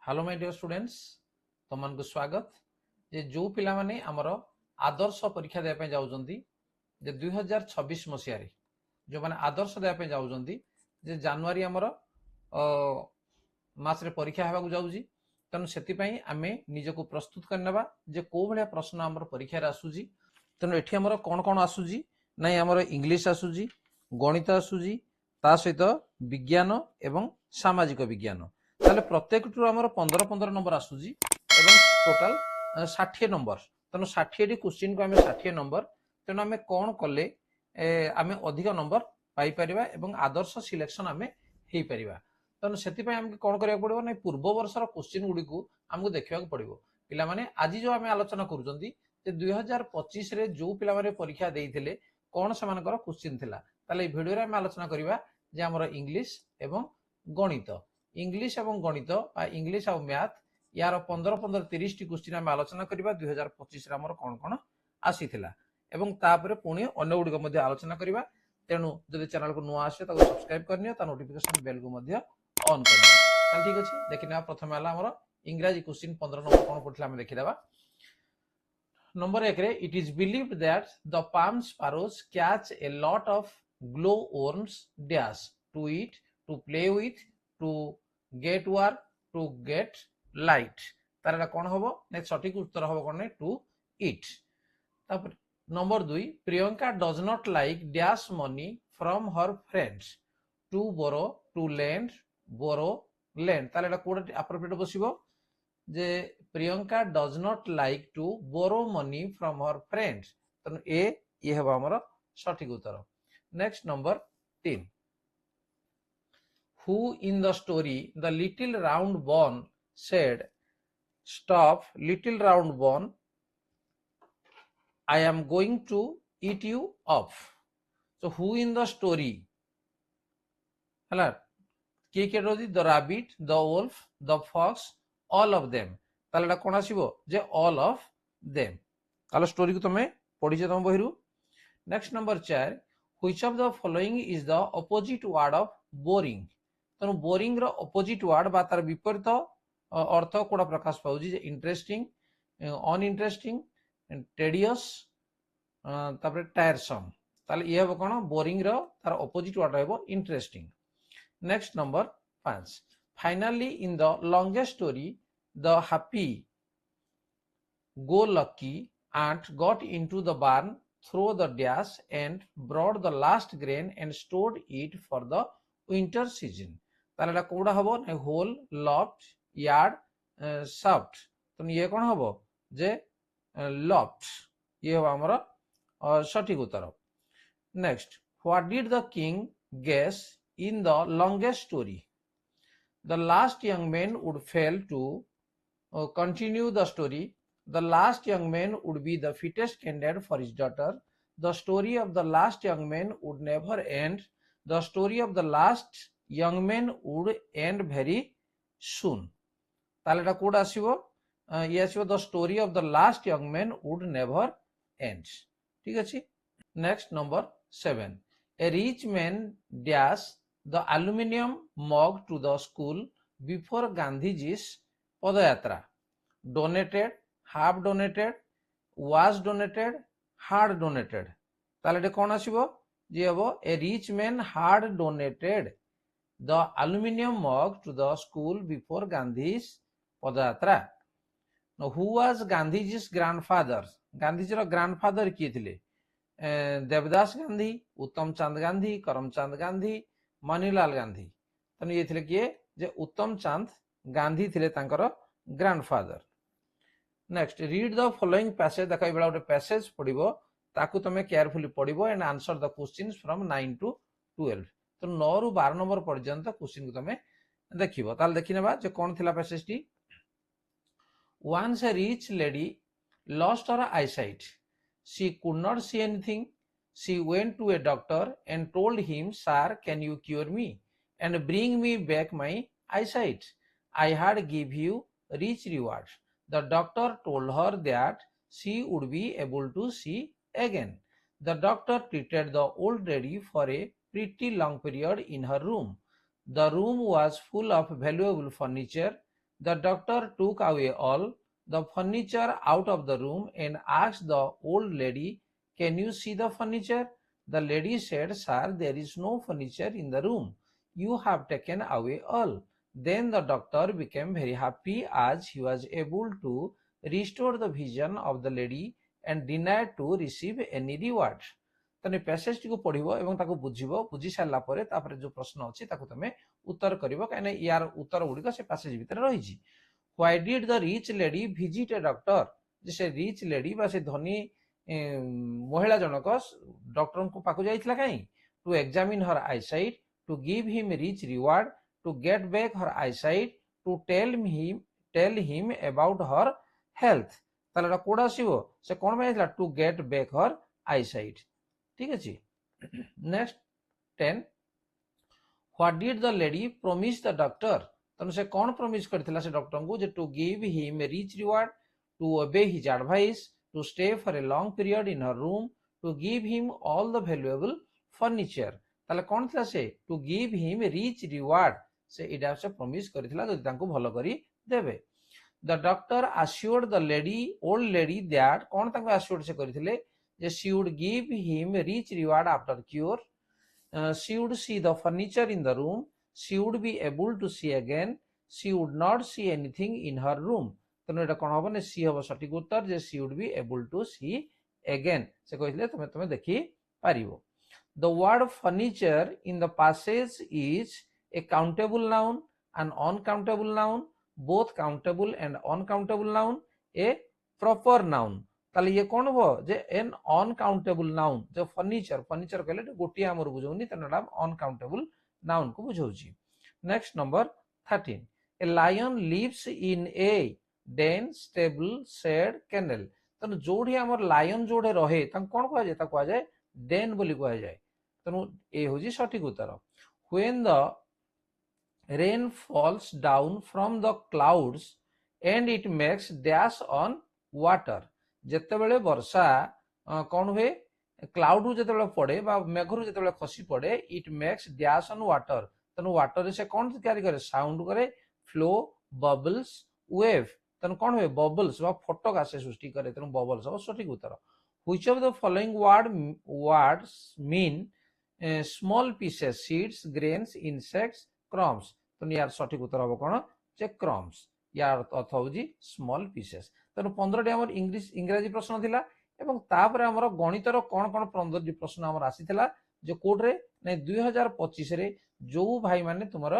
Hello my dear students तुमको स्वागत जे जो पिला माने हमर आदर्श परीक्षा दे पे जाउजंती जे 2026 मसिया रे जो माने आदर्श दे पे जाउजंती जे जनवरी हमर मास रे परीक्षा हेबा को जाउजी तनु सेति पई आमे निजको प्रस्तुत करनेबा जे को भलिया प्रश्न हमर परीक्षा रे आसुजी तनु एठी हमर कोन कोन आसुजी नै हमर इंग्लिश आसुजी गणित आसुजी ता सहित विज्ञान एवं सामाजिक विज्ञान ताले प्रत्येक टू हमर 15 नंबर आसुजी एवं टोटल 60 नंबर तनु 60 टी क्वेश्चन को हमें 60 नंबर तेनु हमें कोन कले आमे अधिक नंबर पाई परिबा एवं आदर्श सिलेक्शन हमें हेई परिबा तनु सेति पई हमके कोन करिया पड़िबो नै पूर्व वर्षर क्वेश्चन गुडी को हमको देखिया को पड़िबो पिला माने आज जो हमें आलोचना करूजंती जे 2025 रे जो पिला माने परीक्षा देइथिले कोन समानकर क्वेश्चन थिला ताले भिडियो रे हम आलोचना करिबा जे हमर इंग्लिश एवं गणित इंग्लिश एवं गणित इंग्लिश और मैथ यार 15 30 टी क्वेश्चन हम आलोचना करिबा 2025 रे हमर कोन कोन आसीथिला एवं तापरे पुणी अन्य गुडी को मध्ये आलोचना करिबा तेनु जदि चैनल को नुआ आसे ताको सब्सक्राइब करनियो ता नोटिफिकेशन बेल को मध्ये ऑन करनियो ताल ठीक अछि देखिना प्रथम हला हमर इंग्लिश क्वेश्चन 15 नंबर कोन पडला हम देखि देबा नंबर 1 रे it is believed that the palm sparrows catch a lot of glowworms dash to eat to play with to get work to get light तारा कोन होबो ने सटीक उत्तर होबो कोन ने टू ईट तापर number 2 Priyanka does not like dash money from her friends to borrow to lend ताले कोड appropriate बसिबो जे Priyanka does not like to borrow money from her friends तनु ए ये हेबा हमर सटीक उत्तर next number 3 who in the story the little round bone said stop little round bone I am going to eat you up so who in the story hala ke roji the rabbit the wolf the fox all of them ताले कोन आसीबो जे all of them ताले story को तमे पढि जे तम बहिरु next number 4 which of the following is the opposite word of boring तेणु boring रो opposite word बा तार विपरीत अर्थ कोडा प्रकाश पाउजी जे इंटरेस्टिंग अनइंटरेस्टिंग टेडियस तापर टायरसम ताले ये हो कोन बोरिंग रो तार अपोजिट वर्ड हेबो interesting next number 5 finally in the longest story the happy go lucky ant got into the barn through the dash and brought the last grain and stored it for the winter season ताले कोडा हबो ने whole loft yard shaft तो ये कोन हबो जे loft ये हो हमर सटीक उत्तर next what did the king guess in the longest story the last young man would fail to continue the story the last young man would be the fittest candidate for his daughter the story of the last young man would never end the story of the last young man would end very soon तालेटा कोड आसीबो ये आसीबो the story of the last young man would never end ठीक अछि next number 7 a rich man dash the aluminum mug to the school before Gandhiji's padayatra donated half donated was donated hard donated ताले कोन आसीबो जे हबो a rich man had donated the aluminum mug to the school before Gandhi's padayatra now who was Gandhiji's grandfather Gandhiji रो grandfather किए थिले देवदास गांधी उत्तम चंद गांधी करमचंद गांधी मनीलाल गांधी तने ये थिले किए जे उत्तम चंद गांधी थिले तांकर grandfather next read the following passage देखा बेला गोटे पैसेज पढ़िबो ताकू तमे केयरफुली पढ़िबो and answer the questions from 9 to 12 तो 9 रु 12 नंबर पर्यंत क्वेश्चन को तमे देखिबो ताल देखिनेबा जे कोन थिला passage T once a rich lady lost her eyesight she could not see anything she went to a doctor and told him sir can you cure me and bring me back my eyesight I had give you rich reward the doctor told her that she would be able to see again. The doctor treated the old lady for a pretty long period in her room. The room was full of valuable furniture The doctor took away all the furniture out of the room and asked the old lady, "Can you see the furniture?" The lady said, "Sir, there is no furniture in the room. You have taken away all." Then the doctor became very happy as he was able to restore the vision of the lady and denied to receive any reward. ତମେ passage ଟିକୁ ପଢିବ ଏବଂ ତାକୁ ବୁଝିବ, ବୁଝି ସାରିଲା ପରେ ତାପରେ ଯୋଉ ପ୍ରଶ୍ନ ଅଛି ତାକୁ ତମେ ଉତ୍ତର କରିବ, କାହିଁକିନା ୟାର ଉତ୍ତର ଗୁଡିକ ସେ ପ୍ୟାସେଜ ଭିତରେ ରହିଛି। Why did the rich lady visit a doctor? ଯେ ସେ ରିଚ୍ ଲେଡି ବା ସେ ଧନୀ ମହିଳା ଜଣକ ଡକ୍ଟରଙ୍କ ପାଖକୁ ଯାଇଥିଲା କାହିଁ? To examine her eyesight, to give him rich reward, to get back her eyesight, to tell him about her health. ତାହେଲେ ଏଟା କୋଉଟା ଆସିବ? ସେ କଣ ପାଇଁ ଯାଇଥିଲା? To get back her eyesight. ঠিক আছে। Next 10, What did the lady promise the doctor? ତେଣୁ ସେ କଣ ପ୍ରମିସ୍ କରିଥିଲା ସେ ଡକ୍ଟରଙ୍କୁ? ଯେ to give him a rich reward, to obey his advice, to stay for a long period in her room, to give him all the valuable furniture. ତାହେଲେ କଣ ଥିଲା ସେ? To give him rich reward, ସେ ଏଇଟା ସେ promise କରିଥିଲା ଯଦି ତାଙ୍କୁ ଭଲ କରି ଦେବେ। The doctor assured the old lady that କଣ ତାଙ୍କୁ assured ସେ କରିଥିଲେ? ଯେ she would give him rich reward after cure, she would see the furniture in the room, she would be able to see again, she would not see anything in her room। ତେଣୁ ଏଟା କଣ ହବ ନା C ହବ ସଠିକ ଉତ୍ତର, ଯେ she would be able to see again, ସେ କହିଥିଲେ ତମେ ଦେଖି ପାରିବ। The word furniture in the passage is a countable noun, an uncountable noun, both countable and uncountable noun, a proper noun। তাহলে ইয়ে কোন হবো? যে এন অনকাউন্টেবল নাউন। যে ফর্নিচর କହିଲେ ଗୋଟିଏ ଆମର ବୁଝଉନି, ତେଣୁ ଏଟା ଅନକାଉଣ୍ଟେବଲ ନାଉନ୍ କୁ ବୁଝଉଛି। Next number 13, a lion lives in a den, stable, shed, kennel. ତେଣୁ ଯୋଉଠି ଆମର ଲାୟନ ଯୋଉଠି ରହେ ତାଙ୍କୁ କଣ କୁହାଯାଏ? ତାକୁ କୁହାଯାଏ ଡେନ୍ ବୋଲି କୁହାଯାଏ। ତେଣୁ ଏ ହଉଛି ସଠିକ ଉତ୍ତର। When the rain falls down from the clouds and it makes dash on water, ଯେତେବେଳେ ବର୍ଷା କଣ ହୁଏ? କ୍ଲାଉଡ ଯେତେବେଳେ ପଡେ ବା ମେଘରୁ ଯେତେବେଳେ ଖସି ପଡେ, ଇଟ୍ ମେକ୍ସ ଡ୍ୟାସ୍ ଅନ୍ ୱାଟର। ତେଣୁ ୱାଟରରେ ସେ କଣ ତିଆରି କରେ? ସାଉଣ୍ଡ କରେ, ଫ୍ଲୋ, ବବଲ୍ସ, ୱେଭ୍। ତେଣୁ କଣ ହୁଏ? ବବଲ୍ସ ବା ଫୋଟକା ସେ ସୃଷ୍ଟି କରେ, ତେଣୁ ବବଲ୍ସ ହବ ସଠିକ ଉତ୍ତର। Which of the following words mean small pieces, seeds, grains, insects, crumbs? ତେଣୁ ୟାର ସଠିକ ଉତ୍ତର ହବ କଣ? ଯେ crumbs। ୟାର ଅର୍ଥ ହଉଛି ସ୍ମଲ ପିସେସ୍। ତେଣୁ 15ଟି ଆମର ଇଂରାଜୀ ପ୍ରଶ୍ନ ଥିଲା ଏବଂ ତାପରେ ଆମର ଗଣିତର କଣ କଣ 15ଟି ପ୍ରଶ୍ନ ଆମର ଆସିଥିଲା। ଯେ କୋଉଟରେ? ନାଇଁ 2025ରେ ଯୋଉ ଭାଇ ମାନେ ତୁମର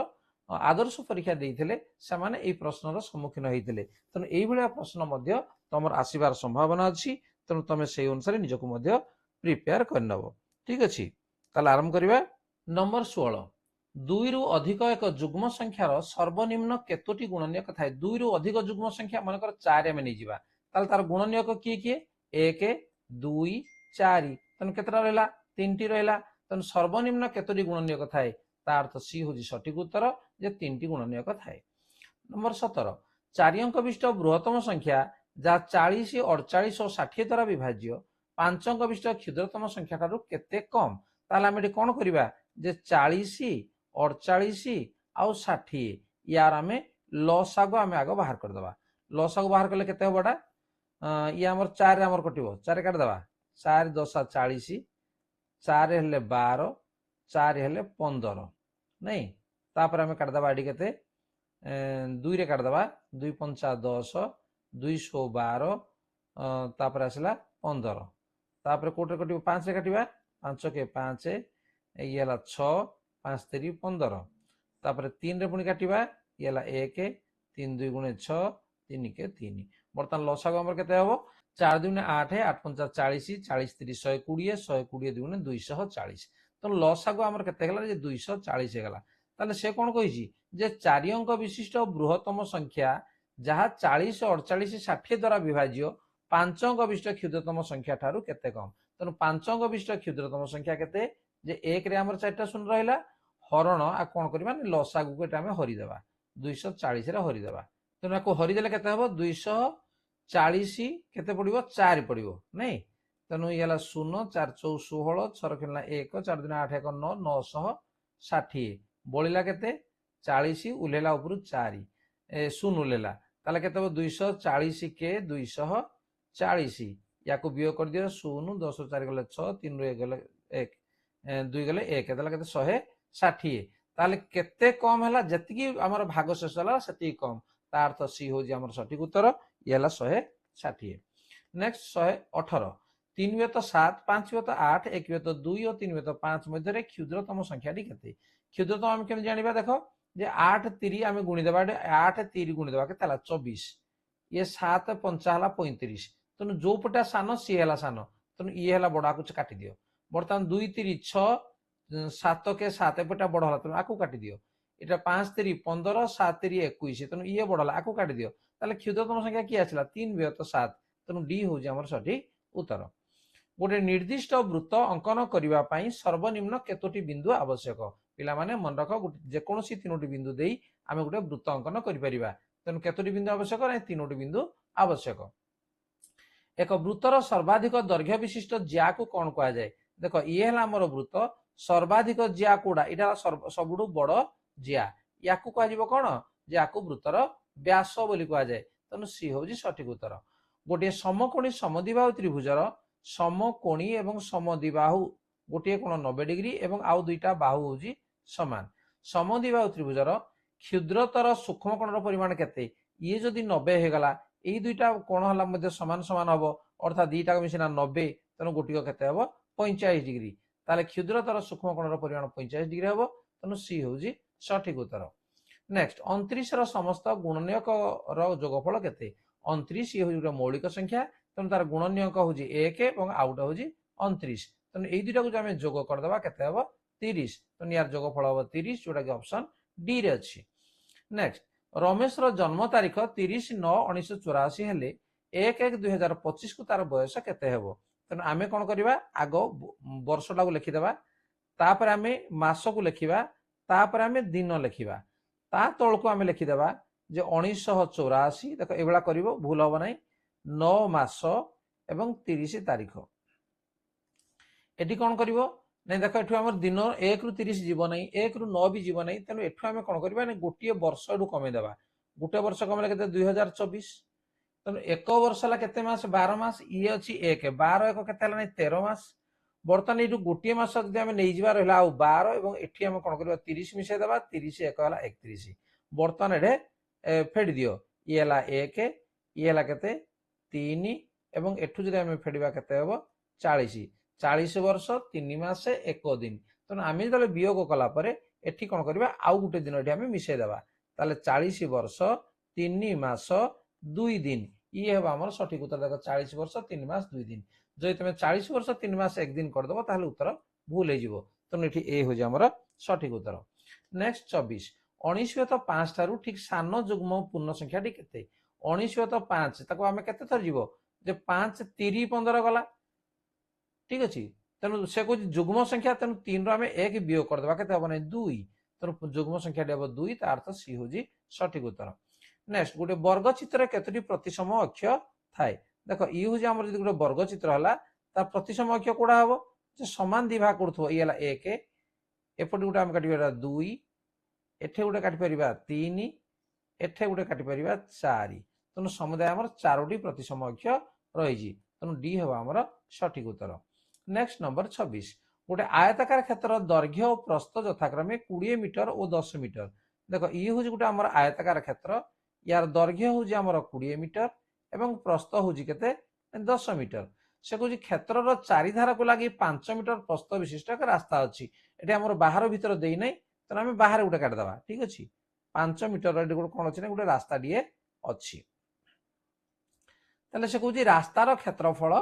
ଆଦର୍ଶ ପରୀକ୍ଷା ଦେଇଥିଲେ ସେମାନେ ଏଇ ପ୍ରଶ୍ନର ସମ୍ମୁଖୀନ ହେଇଥିଲେ। ତେଣୁ ଏଇଭଳିଆ ପ୍ରଶ୍ନ ମଧ୍ୟ ତମର ଆସିବାର ସମ୍ଭାବନା ଅଛି। ତେଣୁ ତମେ ସେଇ ଅନୁସାରେ ନିଜକୁ ମଧ୍ୟ ପ୍ରିପେୟାର କରିନେବ। ଠିକ ଅଛି, ତାହେଲେ ଆରମ୍ଭ କରିବା। ନମ୍ବର 16, 2ରୁ ଅଧିକ ଏକ ଯୁଗ୍ମ ସଂଖ୍ୟାର ସର୍ବନିମ୍ନ କେତୋଟି ଗୁଣନୀୟକ ଥାଏ? 2ରୁ ଅଧିକ ଯୁଗ୍ମ ସଂଖ୍ୟା, ମନେକର 4 ଆମେ ନେଇଯିବା, ତାହେଲେ ତାର ଗୁଣନୀୟକ କିଏ କିଏ? 1, 2, 4। ତେଣୁ କେତେଟା ରହିଲା? 3ଟି ରହିଲା। ତେଣୁ ସର୍ବନିମ୍ନ କେତୋଟି ଗୁଣନୀୟକ ଥାଏ? ତା ଅର୍ଥ ସି ହଉଛି ସଠିକ ଉତ୍ତର, ଯେ 3ଟି ଗୁଣନୀୟକ ଥାଏ। ନମ୍ବର 17, 4 ଅଙ୍କ ବିଶିଷ୍ଟ ବୃହତ୍ତମ ସଂଖ୍ୟା ଯାହା 40, 48 ଓ 60 ଦ୍ୱାରା ବିଭାଜ୍ୟ 5 ଅଙ୍କ ବିଶିଷ୍ଟ କ୍ଷୁଦ୍ରତମ ସଂଖ୍ୟା ଠାରୁ କେତେ କମ? ତାହେଲେ ଆମେ ଏଠି କଣ କରିବା? ଯେ 40, 48 ଆଉ 60 ୟାର ଆମେ ଲସାଗୁ ଆମେ ଆଗ ବାହାର କରିଦବା। ଲସାଗୁ ବାହାର କଲେ କେତେ ହବ? ଏଟା ଇଏ ଆମର 4 ରେ ଆମର କଟିବ, 4 କାଟିଦବା। 4 10 40, 4 ହେଲେ 12, 4 ହେଲେ 15 ନାଇଁ। ତାପରେ ଆମେ କାଟିଦବା ଏଠି କେତେ? 2 ରେ କାଟିଦବା, 2 5 10, 212, ତାପରେ ଆସିଲା 15। ତାପରେ କୋଉଠି କଟିବ? 5 ରେ କାଟିବା, 5 କେ 5, ଇଏ ହେଲା 6, 5 3 15। ତାପରେ 3 ରେ ପୁଣି କାଟିବା, ଇଏ ହେଲା 1, 3 2 ଗୁଣେ 6, 3 କେ 3। ବର୍ତ୍ତମାନ ଲସାଗୁ ଆମର କେତେ ହବ? 4 2 8, 8 5 40, 40 3 120, 120 2 240। ତ ଲସାଗୁ ଆମର କେତେ ହେଇଗଲା? ଯେ 240 ହେଇଗଲା। ତାହେଲେ ସେ କଣ କହିଛି? ଯେ 4 ଅଙ୍କ ବିଶିଷ୍ଟ ବୃହତ୍ତମ ସଂଖ୍ୟା ଯାହା 40, 48, 60 ଦ୍ୱାରା ବିଭାଜ୍ୟ 5 ଅଙ୍କ ବିଶିଷ୍ଟ କ୍ଷୁଦ୍ରତମ ସଂଖ୍ୟା ଠାରୁ କେତେ କମ? ତେଣୁ 5 ଅଙ୍କ ବିଶିଷ୍ଟ କ୍ଷୁଦ୍ରତମ ସଂଖ୍ୟା କେତେ? ଯେ 1 ରେ ଆମର 4ଟା ଶୂନ ରହିଲା, ହରଣ ଆଉ କଣ କରିବା? ଲସାଗୁକୁ ଏଟା ଆମେ ହରିଦେବା, 240 ରେ ହରିଦେବା। ତେଣୁ ଆକୁ ହରିଦେଲେ କେତେ ହବ? 240 କେତେ ପଡିବ? 4 ପଡିବ ନାଇଁ। ତେଣୁ ଇଏ ହେଲା 0, 4 4 16, 6 ଖେଳିଲା 1, 4 2 8 1 9, 960। ବଳିଲା କେତେ? 40, ଉଲେଇଲା ଉପରୁ 4। शून्य लेला ताले केते हो 240 के 240 या को वियोग कर दियो शून्य 10 4 गले 6 3 रे गले 1 2 गले 1 ताले केते 160 ताले केते कम हला जति हमर भाग शेष हला सेति कम ता अर्थ सी हो जे हमर सठिक उत्तर ये हला 160। नेक्स्ट 118 3 व्यत 7 5 व्यत 8 1 व्यत 2 और 3 व्यत 5 मध्य रे क्षुद्रतम संख्याटी केते क्षुद्रतम हम केम जानिबा देखो जे 8 3 आमे गुणी देबा 8 3 गुणी देबा केते हला 24 ये 7 5 हला 35 तनु जो पटा सान सी हला सान तनु ये हला बडा को काटी दियो बर्तमान 2 3 6 7 के 7 पटा बड़ हला तनु आकु काटी दियो एटा 5 3 15 7 3 21 तनु ये बड़ हला आकु काटी दियो ताले क्षुद्रतम संख्या की आछला 3 व्यत 7 तनु डी हो जे हमर सठिक उत्तर। गोटे निर्दिष्ट वृत्त अंकन करने पाई सर्वनिम्न केतोटी बिंदु आवश्यक पिला माने मन रख जेकोसी 3टी बिंदु दे आमे गोटे वृत्त अंकन करि परिबा तेनु केतोटी बिंदु आवश्यक ना 3टी बिंदु आवश्यक। एक वृत्तर सर्वाधिक दैर्घ्य विशिष्ट ज्या को कौन कह जाए देख ये है आमर वृत्त सर्वाधिक ज्या कोड़ा यहाँ सबुठु बड़ ज्या या कह कौन ज्या को वृत्तर व्यास बोली कह जाए तेणु सी हूँ सठिक उत्तर। गोटे समकोणी समद्विबाहु त्रिभुजर समकोणी एवं समद्विबाहु गोटे कोण 90 डिग्री एवं आउ दुईटा बाहु हूँ समान समद्विबाहु त्रिभुजर क्षुद्रतर सूक्ष्म कोणर परिमाण केते ये जदि 90 होगला यही दुईटा कोण है सामान सामान हम अर्थात दुईटा मिसिना 90 तेणु गोटिक केते हम 45 डिग्री ताले क्षुद्रतर सूक्ष्म कोणर परिमाण 45 डिग्री हम तेणु सी हूँ सठिक उत्तर। नेक्स्ट 29 समस्त गुणनीयक जोगफल केते 29 ये हूँ मौलिक संख्या तेणु तार गुणनीयक हूँ 1 और आउ गोटे हूँ 29 तेणु यही दुईटा को आम जोग करदे केते हम 30 तेणु यार जोगफल हम 30 जोटा कि ऑप्शन डी रे अच्छी। नेक्स्ट रमेश जन्म तारीख 30/9/1984 हेले 1/1/2025 को तार बयस केते हेबो तेणु आमे कोन करबा आगो वर्षटा को लिखिदेबा तापर आमे मास को लिखिबा तापर आमे दिन लिखिबा ता तळ को आमे लिखिदेबा जे 1984 देखो एबेला करिवो भूल होबो नै 9 मास एवं 30 तारीख एटी कोन करिवो नहीं देख एठू आम दिन 1 रु 30 जीव ना 1 रु 9 भी जीव ना तेणु एठू आम कौन करवा गोटे वर्ष एठू कमेदेवा गोटे वर्ष कमेले के 2024 तेणु एक वर्ष है केते मास 12 मास ये अच्छी 1 12 1 केते 13 मास बर्तमान ये गोटे मास जब आम नहीं जा रहा आउ 12 और ये आम कौन करवा 30 मिसई देवा 30 1 है 31 बर्तमान एठे फेडी दियो ये है 1 ये है केते 3 एवं एठू जब आम फेडिबा केते हेबो 40 40 वर्ष 3 मास 1 दिन तेणु आम जो वियोग कलापर एठी कौन करवा आउ गोटे दिन ये आम मिसई देवा ताले 40 वर्ष 3 मास 2 दिन ये हम आम सठिक उत्तर देख 40 वर्ष 3 मास 2 दिन जो तुम 40 वर्ष 3 मास 1 दिन करदेव ताहले उत्तर भूल हो तेणु ये हूँ आमर सठिक उत्तर। नेक्स्ट 24 19/5 ठारू ठीक सान जुग्म पूर्ण संख्याटी केते 19/5 ताको आम केते थर जीवो जे 5 30 15 गला ठीक अच्छे तेणु से कह जुग्म संख्या तेणु 3 रु 1 वियोग करदे के हम ना 2 तेणु जुग्म संख्या हम 2 अर्थ सी हूँ सठिक उत्तर। नेक्स्ट गोटे वर्ग चित्र केतोटी प्रतिसम अक्ष थाए देख ये हूँ आम गोटे वर्ग चित्र है तार प्रतिसम अक्ष कौड़ा हम जो सामान दी भाग कर ये 1 एपटे गोटे आम काटा 2 एठे गोटे काटिपर 3 एठे गोटे काटिपर 4 तेणु समुदाय आम 4टी प्रतिसम अक्ष रही तेणु डी हम आमर सठिक उत्तर। नेक्स्ट नंबर 26 गोटे आयताकार क्षेत्र दैर्घ्य और प्रस्थ यथाक्रमे 20 मीटर और 10 मीटर देख ये हूँ गोटे आम आयताकार क्षेत्र यार दैर्घ्य हूँ आमर 20 मीटर एवं प्रस्थ हूँ केते 10 मीटर से कह क्षेत्र चारिधार को लगी 5 मीटर प्रस्थ विशिष्ट एक रास्ता अच्छी ये आम बाहर भीतर दे ना तेना आम बाहर गोटे काटिदेवा ठीक अच्छे 5 मीटर कौन अच्छे गोटे रास्ता टे अच्छी से कह रास्तार क्षेत्रफल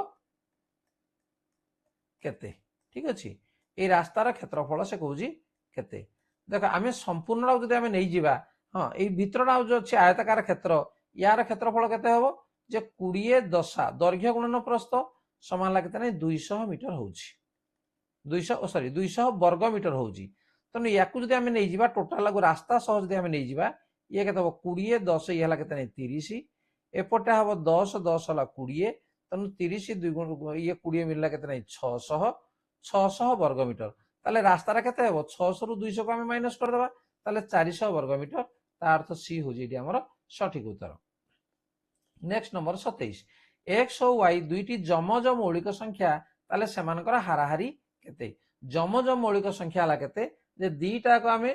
केते ठीक अच्छे ये रास्तार क्षेत्रफल से कौन केते देख आम संपूर्ण जो आम नहीं जावा हाँ ये भितरटा जो अच्छे आयताकार क्षेत्र यार क्षेत्रफल केते हम जे 20 दशा दैर्घ्य गुणन प्रस्थ समान लगे 200 मीटर हूँ 200 वर्ग मीटर हूँ तेणु या आम नहीं जावा टोटाल रास्ता सह जो आम नहीं जावा ये के 20 10 ये के 30 एपटे हम 10 10 है 20 तेणु 30 2 गुण ये 20 मिलला के 600 वर्ग मीटर ताले रास्तार के 600 रु 200 को आम माइनस करदे 400 वर्ग मीटर ता अर्थ सी हूँ आमर सठिक उत्तर। नेक्स्ट नंबर 27 x और y दुईटी जमज मौलिक संख्या ताले सेमानकर हाराहारी केते जमज मौलिक संख्या हला केते जे दीटा को आमे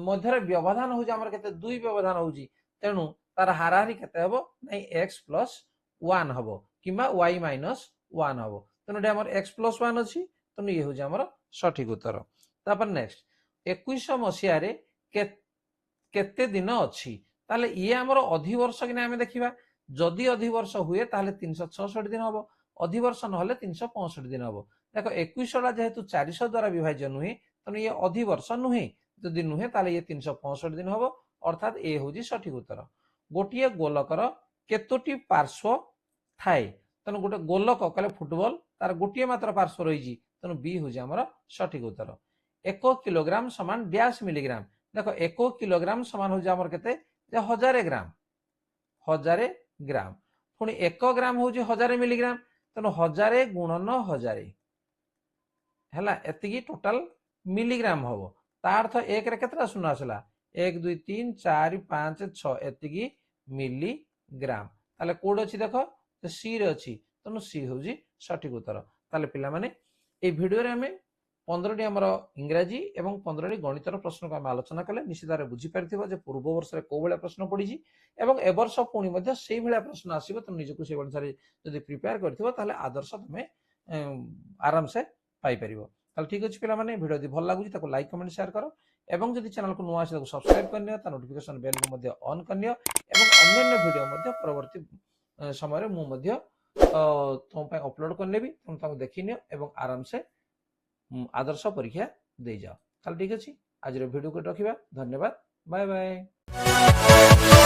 मध्य व्यवधान हो आमर केते दुई व्यवधान होउची तेणु तार हाराहारी केते हबो नै x प्लस 1 हबो किबा y माइनस 1 हबो तेणु डे हमर x प्लस 1 अछि तेणु ये होउची हमर सठिक उत्तर। तापर नेक्स्ट 21 मसिया रे केते दिन अछि ताले ये हमर अधि वर्ष कि आमे देखिबा जदि अधि वर्ष हुए ताले 366 दिन हबो अधि वर्ष न होले 365 दिन हबो देखो 21 ला जेहेतु 400 द्वारा विभाज्य नुहे तेणु ये अधि वर्ष नुहे जदि नुहे ताले ये 365 दिन हबो अर्थात ए होउची सठिक उत्तर। गोटिए गोलकर केतोटी पार्श्व थाए तेणु गोटे गोलक कहले फुटबॉल तार गोटिए मात्र पार्श्व रही तेणु बी होउची हमर सठिक उत्तर। 1 किलोग्राम समान डैश मिलीग्राम देखो 1 किलोग्राम समान होउची हमर केते 1000 ग्राम 1000 ग्राम पुणी 1 ग्राम होउची 1000 मिलीग्राम तेणु 1000 गुणन 1000 हैला एतिकी टोटल मिलीग्राम हबो ता अर्थ 1 रे केतरा शून्य आसला 1 2 3 4 5 6 एतिकी मिलीग्राम ताले कोड अछि देखो तो सी रे अछि तेणु सी होउची सठिक उत्तर। ताले पिला माने ए भिडियो रे हमें 15 टी हमर इंग्रजी एवं 15 टी गणितर प्रश्न को हम आलोचना कले निश्चित भाବରେ बुझी पारथिबो जे पूर्व वर्ष रे को बेला प्रश्न पडिजी एवं ए वर्ष पुणी मध्ये सेही बेला प्रश्न आसीबो त निजको से अनुसार जदि प्रिपेयर करथिबो ताले आदर्श तमे आराम से पाई परिबो। ताले ठीक अछि पिला माने वीडियो जदि भल लागुची ताको लाइक कमेंट शेयर करो एवं जदि चैनल को नुआ आसी ताको सब्सक्राइब करनियो ता नोटिफिकेशन बेल को मध्ये ऑन करनियो एवं अन्य वीडियो मध्ये परवर्ती समय रे मु मध्ये तुम पे अपलोड कर लेबी तुम ताको देखिनियो एवं आराम से आदर्श परीक्षा दे जाओ। ताले ठीक अछि आज रे वीडियो को रखिबा धन्यवाद बाय बाय।